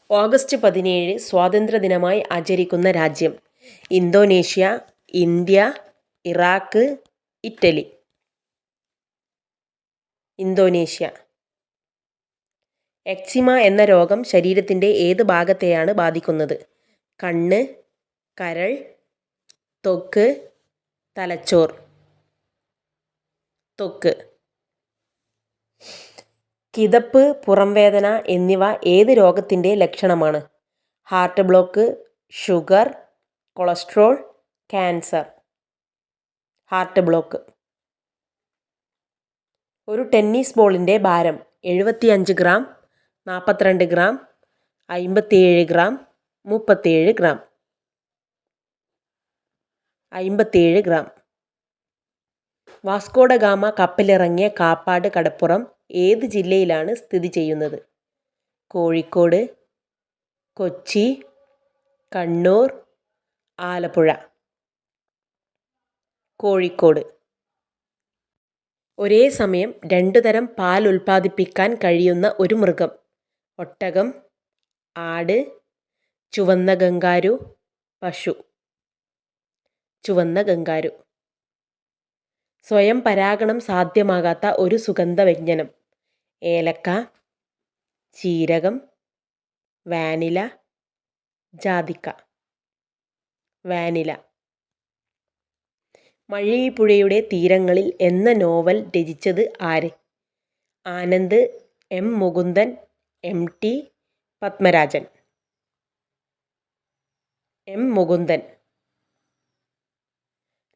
August 17 സ്വാതന്ത്ര്യദിനമായി ആചരിക്കുന്ന രാജ്യം: Indonesia, India, Iraq, Italy. Indonesia. Eczema എന്ന രോഗം ശരീരത്തിൻ്റെ ഏത് ഭാഗത്തെയാണ് ബാധിക്കുന്നത്? കണ്ണ്, കരൾ, ത്വക്ക്, തലച്ചോർ. ത്വക്ക്. കിതപ്പ്, പുറംവേദന എന്നിവ ഏത് രോഗത്തിൻ്റെ ലക്ഷണമാണ്? Heart block, sugar, cholesterol, cancer. Heart block. ഒരു ടെന്നീസ് ബോളിൻ്റെ ഭാരം 75 gram, 42 gram, 57 gram, 37 gram. 57 gram. Vasco da Gama കപ്പലിറങ്ങിയ കാപ്പാട് കടപ്പുറം ഏത് ജില്ലയിലാണ് സ്ഥിതി ചെയ്യുന്നത്? കോഴിക്കോട്, കൊച്ചി, കണ്ണൂർ, ആലപ്പുഴ. കോഴിക്കോട്. ഒരേ സമയം 2 തരം പാൽ ഉൽപ്പാദിപ്പിക്കാൻ കഴിയുന്ന ഒരു മൃഗം? ഒട്ടകം, ആട്, ചുവന്ന കങ്കാരു, പശു. ചുവന്ന കങ്കാരു. സ്വയം പരാഗണം സാധ്യമാകാത്ത ഒരു സുഗന്ധവ്യഞ്ജനം? ഏലക്ക, ജീരകം, വാനില, ജാതിക്ക. വാനില. മഴീപ്പുഴയുടെ തീരങ്ങളിൽ എന്ന നോവൽ രചിച്ചത് ആര്? Anand, M Mukundan, M T Padmarajan. M Mukundan.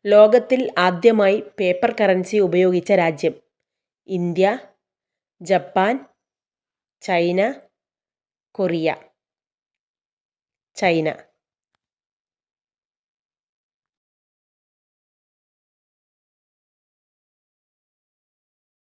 ലോകത്തിൽ ആദ്യമായി പേപ്പർ കറൻസി ഉപയോഗിച്ച രാജ്യം? India, Japan, China, Korea. China.